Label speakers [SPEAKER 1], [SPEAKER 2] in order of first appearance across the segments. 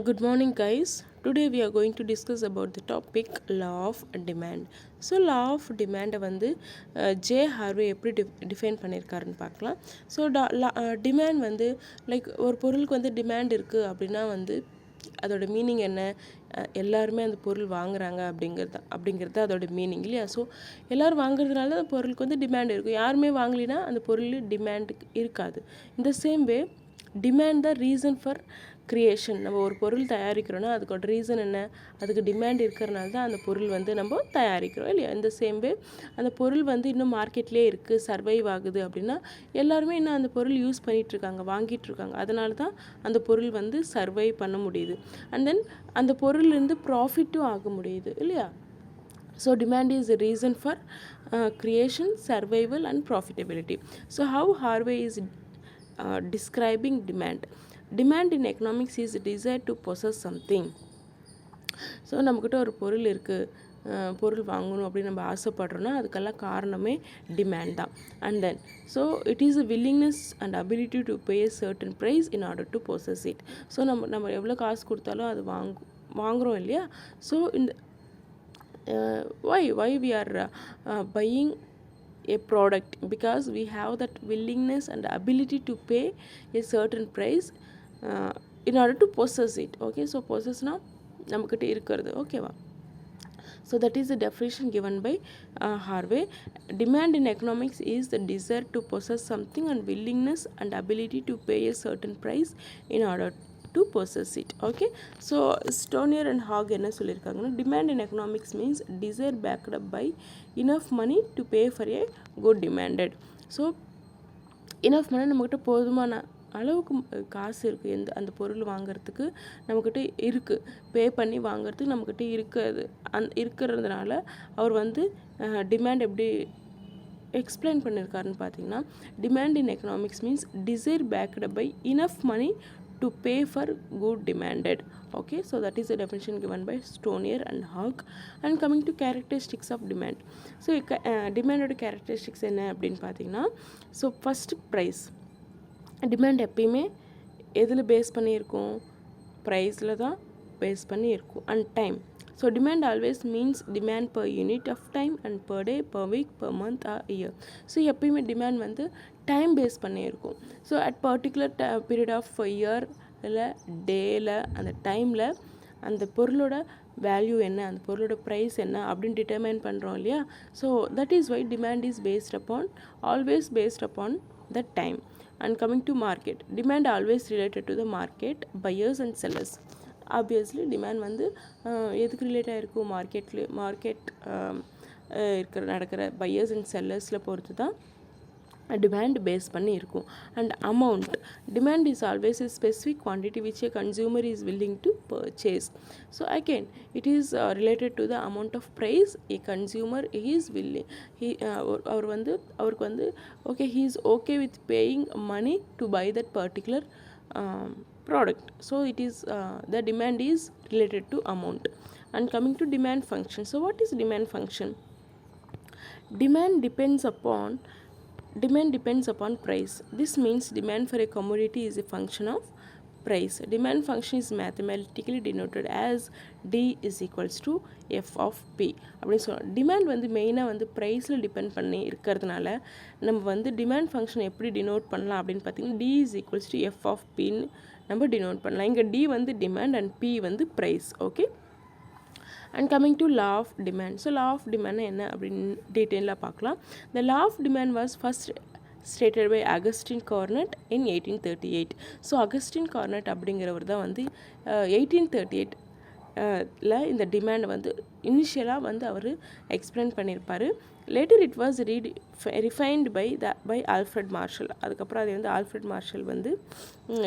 [SPEAKER 1] Good morning, guys. Today we are going to discuss about the topic law of demand. So law of demand வந்து J Harvey எப்படி define பண்ணியிருக்காருன்னு பார்க்கலாம். So demand வந்து like ஒரு பொருளுக்கு வந்து demand இருக்குது அப்படின்னா வந்து அதோட மீனிங் என்ன, எல்லாருமே அந்த பொருள் வாங்குறாங்க அப்படிங்கிறது அதோட மீனிங் இல்லையா. ஸோ எல்லோரும் வாங்குறதுனால அந்த பொருளுக்கு வந்து டிமாண்ட் இருக்கும். யாருமே வாங்கலினா அந்த பொருள் டிமாண்ட் இருக்காது. இந்த same way demand the reason for creation. நம்ம ஒரு பொருள் தயாரிக்கிறோன்னா அதுக்கோட ரீசன் என்ன, அதுக்கு டிமாண்ட் இருக்கிறனால தான் அந்த பொருள் வந்து நம்ம தயாரிக்கிறோம் இல்லையா. இந்த சேம் வே அந்த பொருள் வந்து இன்னும் மார்க்கெட்லேயே இருக்குது, சர்வைவ் ஆகுது அப்படின்னா எல்லாருமே இன்னும் அந்த பொருள் யூஸ் பண்ணிகிட்ருக்காங்க, வாங்கிட்டுருக்காங்க. அதனால தான் அந்த பொருள் வந்து சர்வைவ் பண்ண முடியுது. அண்ட் தென் அந்த பொருள்லேருந்து ப்ராஃபிட்டும் ஆக முடியுது இல்லையா. So demand is the reason for creation, survival and profitability. So how Harvey is describing demand. Demand in economics is desire to possess something. So நம்மக்கிட்ட ஒரு பொருள் இருக்குது, பொருள் வாங்கணும் அப்படின்னு நம்ம ஆசைப்படுறோன்னா அதுக்கெல்லாம் காரணமே டிமாண்ட் தான். And then so it is a willingness and ability to pay certain price in order to possess it. So நம்ம எவ்வளோ காசு கொடுத்தாலும் அது வாங்குகிறோம் இல்லையா. ஸோ இந்த why we are buying a product, because we have that willingness and ability to pay a certain price in order to possess it. Okay, so possess na namakkiட்ட இருக்கிறது. ஓகேவா. So that is the definition given by Harvey. Demand in economics is the desire to possess something and willingness and ability to pay a certain price in order to possess it. Okay, so Stonier and Hogg என்ன சொல்லியிருக்காங்கன்னா, demand in economics means desire backed up by enough money to pay for a good demanded. So enough money நம்மக்கிட்ட போதுமான அளவுக்கு காசு இருக்குது, அந்த பொருள் வாங்கிறதுக்கு நம்மக்கிட்ட இருக்குது, பே பண்ணி வாங்கிறதுக்கு நம்மக்கிட்ட இருக்கிறதுனால அவர் வந்து டிமாண்ட் எப்படி எக்ஸ்பிளைன் பண்ணியிருக்காருன்னு பார்த்தீங்கன்னா, demand in economics means desire backed by enough money to pay for good demanded. Okay, so that is the definition given by Stonier and Hogg. And coming to characteristics of demand. So demanded characteristics என்ன அப்படின்னு பார்த்தீங்கன்னா, so first prize. Demand எப்பயுமே எதில் base பண்ணியிருக்கும், ப்ரைஸில் தான் base பண்ணியிருக்கும். And time. So demand always means demand per unit of time and per day, per week, per month or year. So எப்பயுமே டிமாண்ட் வந்து டைம் பேஸ் பண்ணியிருக்கும். So at particular period of year இல்லை டேயில் அந்த டைமில் அந்த பொருளோட வேல்யூ என்ன, அந்த பொருளோட ப்ரைஸ் என்ன அப்படின்னு டிட்டர்மைன் பண்ணுறோம் இல்லையா. So that is why demand is based upon, always based upon the time. And coming to market. Demand always related to the market, buyers and sellers. Obviously demand வந்து எதுக்கு relate ஆகிருக்கும், market நடக்கிற buyers and செல்லர்ஸில் பொறுத்து தான் demand base பண்ணி இருக்கும். And amount. Demand is always a specific quantity which a consumer is willing to purchase. So again it is related to the amount of price a consumer is willing, அவருக்கு வந்து okay, he is okay with paying money to buy that particular product. So it is the demand is related to amount. And coming to demand function. So what is demand function? Demand depends upon price. This means demand for a commodity is a function of price. Demand function is mathematically denoted as D is equals to F of P அப்படின்னு சொல்லுவோம். Demand வந்து மெயினாக வந்து ப்ரைஸில் depend பண்ணி இருக்கிறதுனால நம்ம வந்து டிமாண்ட் ஃபங்க்ஷன் எப்படி டினோட் பண்ணலாம் அப்படின்னு பார்த்தீங்கன்னா, D is equals to F of Pன்னு நம்ம டினோட் பண்ணலாம். இங்கே D வந்து டிமாண்ட் அண்ட் P வந்து price. Okay. And coming to law of demand. So law of demand என்ன அப்படின்னு டீட்டெயிலாக பார்க்கலாம். The law of demand was first stated by Augustine Carnot in 1838. ஸோ அகஸ்டின் கார்னட் அப்படிங்கிறவர் தான் வந்து 1838 இந்த டிமாண்ட் வந்து இனிஷியலாக வந்து அவர் எக்ஸ்பிளைன் பண்ணியிருப்பார். Later it was refined by Alfred Marshall. அதுக்கப்புறம் அது வந்து ஆல்ஃப்ரெட் மார்ஷல் வந்து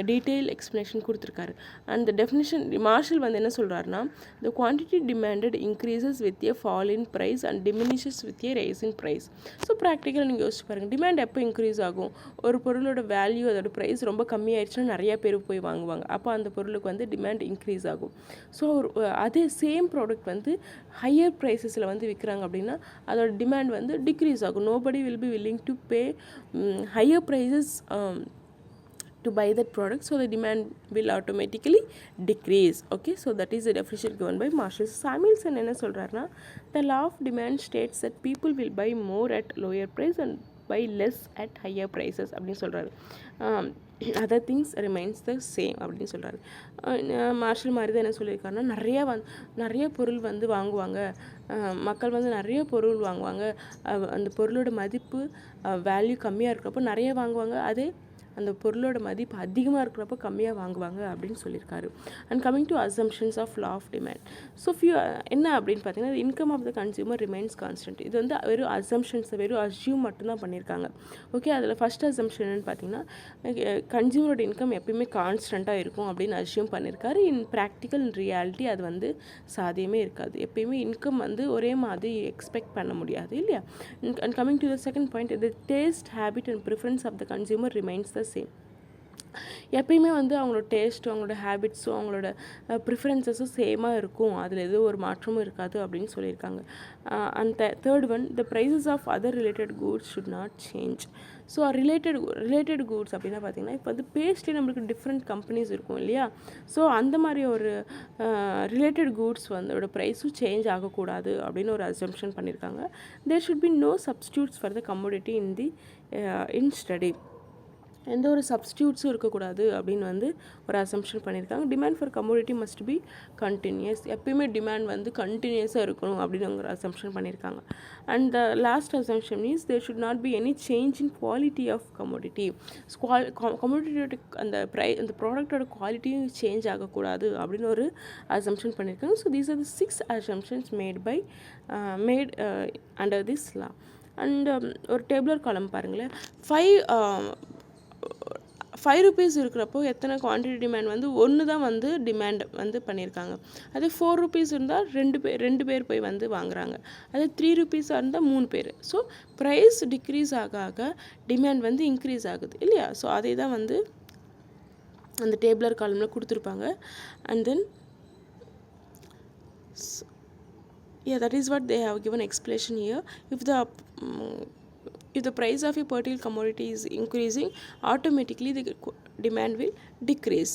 [SPEAKER 1] டீட்டெயில் எக்ஸ்ப்ளனேஷன் கொடுத்துருக்காரு. அண்ட் த டெஃபினிஷன் மார்ஷல் வந்து என்ன சொல்கிறாருன்னா, the quantity demanded increases with a fall in price and diminishes with a rise in price. So ப்ராக்டிக்கலாக நீங்கள் யோசிச்சு பாருங்கள், டிமாண்ட் எப்போ இன்க்ரீஸ் ஆகும், ஒரு பொருளோட வேல்யூ அதோட ப்ரைஸ் ரொம்ப கம்மியாயிடுச்சுன்னா நிறையா பேர் போய் வாங்குவாங்க, அப்போ அந்த பொருளுக்கு வந்து டிமாண்ட் இன்க்ரீஸ் ஆகும். ஸோ அதே சேம் ப்ராடக்ட் வந்து ஹையர் ப்ரைஸஸில் வந்து விற்கிறாங்க அப்படின்னா அதோட டிமாண்ட் வந்து டிக்ரீஸ் ஆகும். Nobody will be willing to pay higher prices to buy that product, so the demand will automatically decrease. Okay, so that is the definition given by Marshall. Samuelson என்ன சொல்றாருன்னா, the law of demand states that people will buy more at lower price and buy less at higher prices அப்படின்னு சொல்றாரு. other things remains the same அப்படின்னு சொல்றாரு. Marshal மாதிரி தான் என்ன சொல்லியிருக்காருன்னா, நிறைய பொருள் வந்து வாங்குவாங்க, மக்கள் வந்து நிறைய பொருள் வாங்குவாங்க, அந்த பொருளோட மதிப்பு வேல்யூ கம்மியாக இருக்கிறப்போ நிறைய வாங்குவாங்க, அதே அந்த பொருளோட மதிப்பு அதிகமாக இருக்கிறப்போ கம்மியாக வாங்குவாங்க அப்படின்னு சொல்லியிருக்காரு. And coming to assumptions of law of demand. So என்ன அப்படின்னு பார்த்தீங்கன்னா, income of the consumer remains constant. இது வந்து வெறும் அசம்ஷன்ஸை வெறும் அஸ்யூம் மட்டும்தான் பண்ணியிருக்காங்க. ஓகே, அதில் ஃபஸ்ட் அசம்ஷன் என்னன்னு பார்த்தீங்கன்னா, கன்சியூமரோட இன்கம் எப்பயுமே கான்ஸ்டண்ட்டாக இருக்கும் அப்படின்னு அஸ்யூம் பண்ணியிருக்காரு. இன் ப்ராக்டிக்கல் ரியாலிட்டி அது வந்து சாத்தியமே இருக்காது. எப்பயுமே இன்கம் வந்து ஒரே மாதிரி எக்ஸ்பெக்ட் பண்ண முடியாது இல்லையா. And coming to the second point, the taste habit and preference of the consumer remains the same. எப்பயுமே வந்து அவங்களோட டேஸ்ட்டும் அவங்களோட ஹேபிட்ஸும் அவங்களோட ப்ரிஃபரன்சஸும் சேமாக இருக்கும், அதில் எதுவும் ஒரு மாற்றமும் இருக்காது அப்படின்னு சொல்லியிருக்காங்க. And third one, the prices of other related goods should not change. So related goods அப்படின்னா பார்த்தீங்கன்னா, இப்போ வந்து பேஸ்ட்லேயே நம்மளுக்கு டிஃப்ரெண்ட் கம்பெனிஸ் இருக்கும் இல்லையா. ஸோ அந்த மாதிரி ஒரு ரிலேட்டட் கூட்ஸ் வந்து ப்ரைஸும் சேஞ்ச் ஆகக்கூடாது அப்படின்னு ஒரு அசம்ஷன் பண்ணியிருக்காங்க. There should be no substitutes for the commodity in study. எந்த ஒரு சப்ஸ்டியூட்ஸும் இருக்கக்கூடாது அப்படின்னு வந்து ஒரு அசம்ஷன் பண்ணியிருக்காங்க. Demand for commodity must be continuous. எப்பயுமே டிமாண்ட் வந்து கண்டினியூஸாக இருக்கணும் அப்படின்னு ஒரு அசம்ஷன் பண்ணியிருக்காங்க. And the last assumption is there should not be any change in quality of commodity. கமோடிட்டியோட அந்த ப்ராடக்டோட குவாலிட்டியும் சேஞ்ச் ஆகக்கூடாது அப்படின்னு ஒரு அசம்ஷன் பண்ணியிருக்காங்க. So these are the 6 assumptions mat under this law. And ஒரு டேபிளர் காலம் பாருங்களேன். 5 rupees இருக்கிறப்போ எத்தனை குவான்டிட்டி டிமாண்ட் வந்து 1 தான் வந்து டிமாண்ட் வந்து பண்ணியிருக்காங்க. அதே 4 rupees இருந்தால் 2 பேர் போய் வந்து வாங்குறாங்க. அதே 3 rupees இருந்தால் 3 பேர். ஸோ ப்ரைஸ் டிக்ரீஸ் ஆக டிமாண்ட் வந்து இன்க்ரீஸ் ஆகுது இல்லையா. ஸோ அதே தான் வந்து அந்த டேபிளர் காலமில் கொடுத்துருப்பாங்க. And then that is what they have given explanation here. If the price of a particular commodity is increasing, automatically the demand will decrease.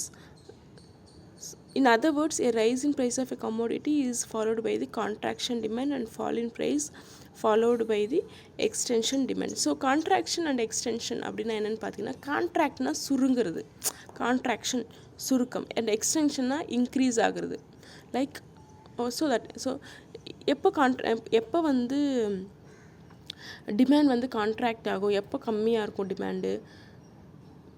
[SPEAKER 1] In other words, a rise in price of a commodity is followed by the contraction demand and fall in price followed by the extension demand. So contraction and extension அப்படின்னா என்னென்னு பார்த்தீங்கன்னா, கான்ட்ராக்ட்னா சுருங்கிறது, contraction சுருக்கம், and எக்ஸ்டென்ஷன்னா increase ஆகுறது. Like so எப்போ வந்து demand வந்து contract ஆகும், எப்போ கம்மியாக இருக்கும் டிமாண்டு,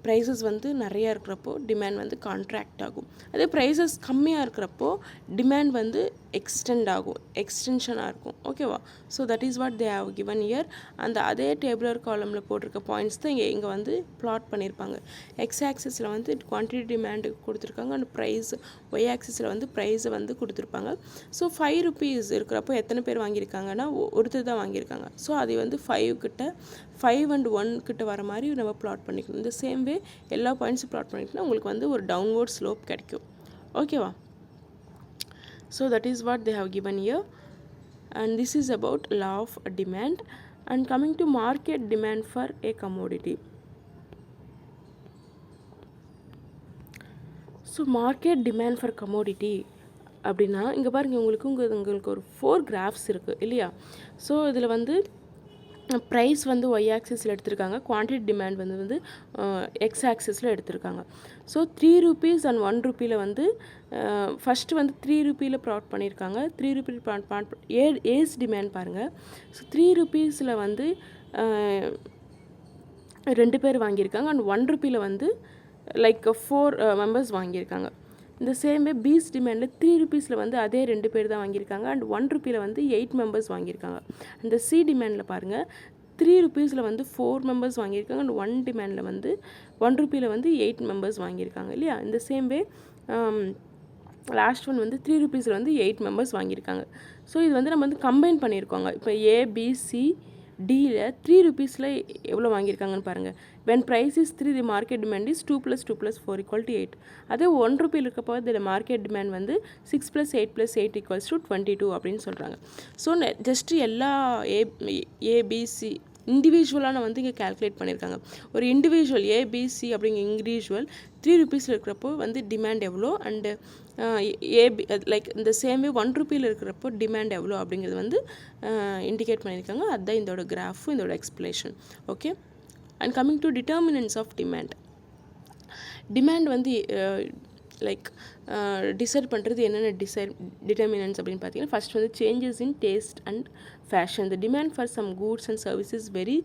[SPEAKER 1] ப்ரைஸஸ் வந்து நிறையா இருக்கிறப்போ டிமாண்ட் வந்து கான்ட்ராக்ட் ஆகும். அதே ப்ரைஸஸ் கம்மியாக இருக்கிறப்போ டிமாண்ட் வந்து எக்ஸ்டென்ஷனாக இருக்கும். ஓகேவா. So that is what they have given here. அந்த அதே டேபிளர் காலமில் போட்டிருக்க பாயிண்ட்ஸ் தான் இங்கே வந்து பிளாட் பண்ணியிருப்பாங்க. எக்ஸ் ஆக்சிஸில் வந்து குவான்டிட்டி டிமாண்டு கொடுத்துருக்காங்க, அண்ட் ப்ரைஸ் ஒய் ஆக்சிஸில் வந்து ப்ரைஸை வந்து கொடுத்துருப்பாங்க. ஸோ 5 rupees இருக்கிறப்போ எத்தனை பேர் வாங்கியிருக்காங்கன்னா ஒருத்தர் தான் வாங்கியிருக்காங்க. ஸோ அது வந்து 5 and 1 கிட்ட வர மாதிரி நம்ம பிளாட் பண்ணிக்கணும். இந்த சேம் வே எல்லா பாயிண்ட்ஸும் பிளாட் பண்ணிக்கணும், உங்களுக்கு வந்து ஒரு டவுன்வர்ட் ஸ்லோப் கிடைக்கும். ஓகேவா. So that is what they have given here, and this is about law of demand. And coming to market demand for a commodity. So market demand for commodity அப்படின்னா இங்கே பாருங்கள், உங்களுக்கு ஒரு 4 graphs இருக்குது இல்லையா. So இதில் வந்து ப்ரைஸ் வந்து ஒய் ஆக்சிஸில் எடுத்திருக்காங்க, குவான்டிட்டி டிமாண்ட் வந்து எக்ஸ் ஆக்சிஸில் எடுத்திருக்காங்க. ஸோ 3 rupees and 1 rupee வந்து ஃபஸ்ட்டு வந்து 3 rupeeல ப்ளாட் பண்ணியிருக்காங்க. 3 rupee ஏஸ் டிமாண்ட் பாருங்கள். ஸோ 3 rupeesல வந்து 2 பேர் வாங்கியிருக்காங்க, அண்ட் 1 rupeeல வந்து லைக் 4 members வாங்கியிருக்காங்க. இந்த சேம் வே பீஸ் டிமாண்டில் 3 rupeesல வந்து அதே 2 பேர் தான் வாங்கியிருக்காங்க, அண்ட் 1 rupeeல வந்து 8 members வாங்கியிருக்காங்க. அந்த சி டிமாண்டில் பாருங்கள், 3 rupeesல வந்து 4 members வாங்கியிருக்காங்க, அண்ட் 1 rupeeல வந்து 8 members வாங்கியிருக்காங்க இல்லையா. இந்த சேம் வே லாஸ்ட் ஒன் வந்து 3 rupeesல வந்து 8 members வாங்கியிருக்காங்க. ஸோ இது வந்து நம்ம வந்து கம்பைன் பண்ணியிருக்கோங்க. இப்போ ABCDயில் 3 rupeesல எவ்வளோ வாங்கியிருக்காங்கன்னு பாருங்கள். when price is 3, the market demand is 2 + 2 + 4 = 8. அதே 1 rupee இருக்கப்போ the market demand வந்து 6 + 8 + 8 = 22 அப்படின்னு சொல்கிறாங்க. ஸோ ஜஸ்ட்டு எல்லா ABC இண்டிவிஜுவலான வந்து இங்கே கால்குலேட் பண்ணியிருக்காங்க. ஒரு இண்டிவிஜுவல் ஏபிசி அப்படிங்கிற இண்டிவிஜுவல் 3 rupees இருக்கிறப்போ வந்து டிமாண்ட் எவ்வளோ, அண்டு ஏபி லைக் இந்த சேம் வே 1 rupee இருக்கிறப்போ டிமாண்ட் எவ்வளோ அப்படிங்கிறது வந்து இண்டிகேட் பண்ணியிருக்காங்க. அதுதான் இதோட கிராஃபும் இதோட explanation. Okay, and coming to determinants of demand. Demand வந்து லைக் டிசைட் பண்ணுறது என்னென்ன டிட்டர்மினன்ட்ஸ் அப்படின்னு பார்த்தீங்கன்னா, ஃபர்ஸ்ட் வந்து changes in taste and fashion. The demand for some goods and services very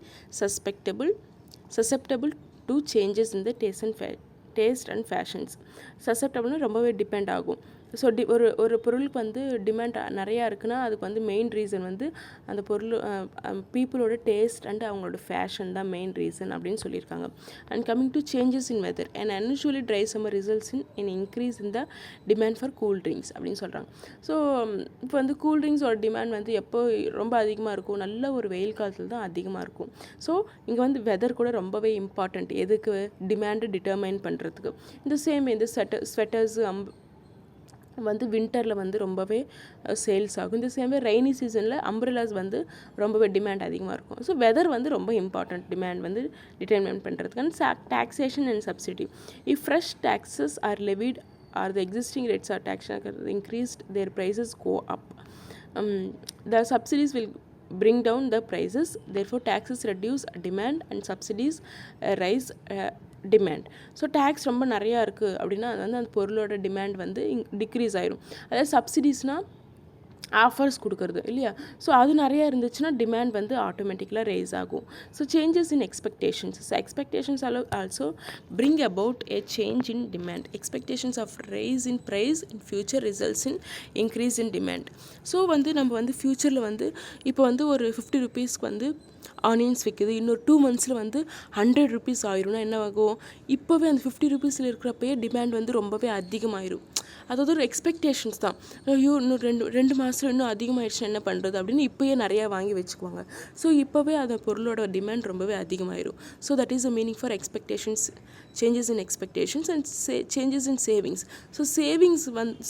[SPEAKER 1] susceptible to changes in the taste and fashions. சசெப்டபிள்னா ரொம்பவே depend ஆகும். So ஒரு பொருளுக்கு வந்து டிமாண்ட் நிறையா இருக்குன்னா அதுக்கு வந்து மெயின் ரீசன் வந்து அந்த பொருள் பீப்புளோட டேஸ்ட் அண்ட் அவங்களோட ஃபேஷன் தான் மெயின் ரீசன் அப்படின்னு சொல்லியிருக்காங்க. And coming to changes in weather and unusually dry summer results in increase in the demand for cool drinks அப்படின்னு சொல்கிறாங்க. ஸோ இப்போ வந்து கூல் ட்ரிங்க்ஸோட டிமாண்ட் வந்து எப்போ ரொம்ப அதிகமாக இருக்கும், நல்ல ஒரு வெயில் காலத்தில் தான் அதிகமாக இருக்கும். ஸோ இங்கே வந்து வெதர் கூட ரொம்பவே இம்பார்ட்டண்ட் எதுக்கு டிமாண்டை டிட்டர்மைன் பண்ணுறதுக்கு. இந்த சேம் இந்த ஸ்வெட்டர்ஸ் வந்து வின்டரில் வந்து ரொம்பவே சேல்ஸ் ஆகும். இந்த சேம் ரெய்னி சீசனில் அம்ப்ரெல்லாஸ் வந்து ரொம்பவே டிமாண்ட் அதிகமாக இருக்கும். ஸோ வெதர் வந்து ரொம்ப இம்பார்ட்டண்ட் டிமாண்ட் வந்து டிட்டர்மைன் பண்ணுறதுக்கு. And taxation and subsidy. If fresh taxes are levied or the existing rates are tax increased, their prices go up. The subsidies will bring down the prices, therefore taxes reduce demand and subsidies rise demand. So tax ரொம்ப நிறையா இருக்குது அப்படின்னா அது வந்து அந்த பொருளோட demand வந்து degrees ஆயிரும். அதாவது சப்சிடிஸ்னால் ஆஃபர்ஸ் கொடுக்குறது இல்லையா, ஸோ அது நிறையா இருந்துச்சுன்னா டிமாண்ட் வந்து ஆட்டோமேட்டிக்கலாக ரைஸ் ஆகும். So changes in expectations also bring about a change in demand. Expectations of rise in price in future results in increase in demand. So வந்து நம்ம வந்து ஃப்யூச்சரில் வந்து இப்போ வந்து ஒரு 50 rupeesக்கு வந்து ஆனியன்ஸ் விற்குது, இன்னொரு 2 monthsல வந்து 100 rupees ஆயிரும்னா என்ன ஆகும், இப்போவே அந்த 50 rupees இருக்கிறப்பயே டிமாண்ட் வந்து ரொம்பவே அதிகமாயிரும். அதாவது ஒரு எக்ஸ்பெக்டேஷன்ஸ் தான். ஐயோ இன்னும் ரெண்டு மாதம் இன்னும் அதிகமாகிடுச்சுன்னா என்ன பண்ணுறது அப்படின்னு இப்போயே நிறையா வாங்கி வச்சுக்குவாங்க. ஸோ இப்போவே அந்த பொருளோட டிமாண்ட் ரொம்பவே அதிகமாயிரும். So that is the meaning for expectations, changes in expectations and changes in savings. So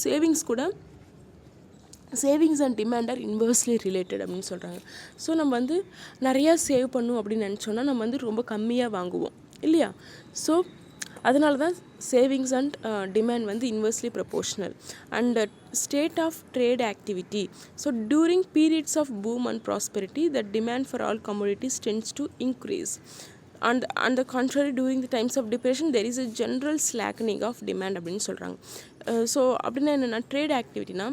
[SPEAKER 1] savings கூட savings and demand are inversely related அப்படின்னு சொல்கிறாங்க. ஸோ நம்ம வந்து நிறையா சேவ் பண்ணும் அப்படின்னு நினச்சோன்னா நம்ம வந்து ரொம்ப கம்மியாக வாங்குவோம் இல்லையா. ஸோ அதனால தான் சேவிங்ஸ் அண்ட் டிமாண்ட் வந்து inversely proportional. And state of trade activity. So during periods of boom and prosperity the demand for all commodities tends to increase. On the contrary, during the times of depression there is a general slackening of demand அப்படின்னு சொல்கிறாங்க. So அப்படின்னா என்னென்னா trade ஆக்டிவிட்டினா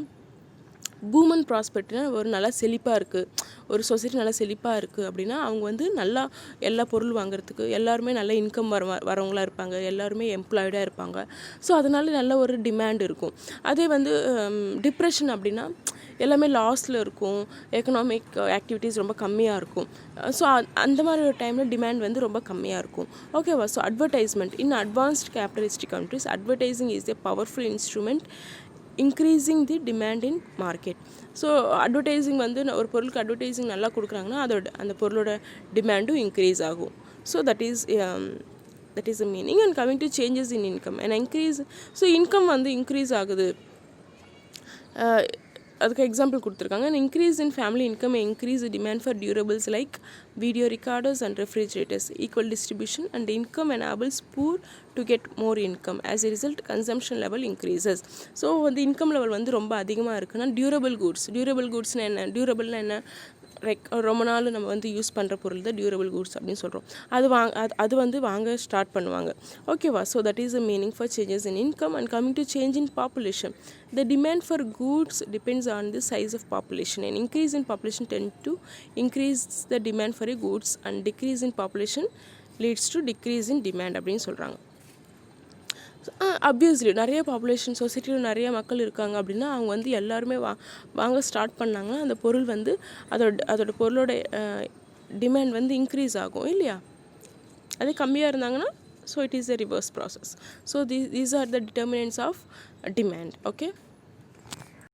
[SPEAKER 1] boom and ப்ராஸ்பெரிட்டினா ஒரு நல்லா செழிப்பாக இருக்குது, ஒரு society நல்லா செழிப்பாக இருக்குது அப்படின்னா அவங்க வந்து நல்லா எல்லா பொருள் வாங்குறதுக்கு எல்லாருமே நல்ல இன்கம் வரவங்களாக இருப்பாங்க, எல்லாருமே எம்ப்ளாய்டாக இருப்பாங்க. ஸோ அதனால நல்ல ஒரு டிமாண்ட் இருக்கும். அதே வந்து டிப்ரெஷன் அப்படின்னா எல்லாமே லாஸில் இருக்கும், எக்கனாமிக் ஆக்டிவிட்டீஸ் ரொம்ப கம்மியாக இருக்கும். ஸோ அந்த மாதிரி ஒரு டைமில் டிமாண்ட் வந்து ரொம்ப கம்மியாக இருக்கும். ஓகேவா. So advertisement. In advanced capitalistic countries advertising is a powerful instrument increasing the demand in market. So advertising வந்து ஒரு பொருளுக்கு அட்வர்டைஸிங் நல்லா கொடுக்குறாங்கன்னா அந்த பொருளோட டிமாண்டும் இன்க்ரீஸ் ஆகும். So that is the meaning. And coming to changes in income and increase. So income வந்து increase ஆகுது, அதுக்கு எக்ஸாம்பிள் கொடுத்துருக்காங்க. And increase in family income increase demand for durables like video recorders and refrigerators. Equal distribution and income enables poor to get more income. As a result consumption level increases. So வந்து income level வந்து ரொம்ப அதிகமாக இருக்குன்னா durable கூட்ஸ்னால் என்ன, டியூரபிள்னா என்ன, ரொம்ப நாள் நம்ம வந்து யூஸ் பண்ணுற பொருள் தான் டியூரபிள் கூட்ஸ் அப்படின்னு சொல்கிறோம். அது வந்து வாங்க ஸ்டார்ட் பண்ணுவாங்க. ஓகேவா. So that is the meaning for changes in income. And coming to change in population. The demand for goods depends on the size of population. An increase in population tend to increase the demand for a goods and decrease in population leads to decrease in demand அப்படின்னு சொல்கிறாங்க. Obviously நிறைய population சொசைட்டியில் நிறைய மக்கள் இருக்காங்க அப்படின்னா அவங்க வந்து எல்லாருமே வாங்க ஸ்டார்ட் பண்ணாங்கன்னா அந்த பொருள் வந்து அதோட பொருளோட டிமாண்ட் வந்து இன்க்ரீஸ் ஆகும் இல்லையா. அதே கம்மியாக இருந்தாங்கன்னா so it is a reverse process. So these are the determinants of demand. Okay.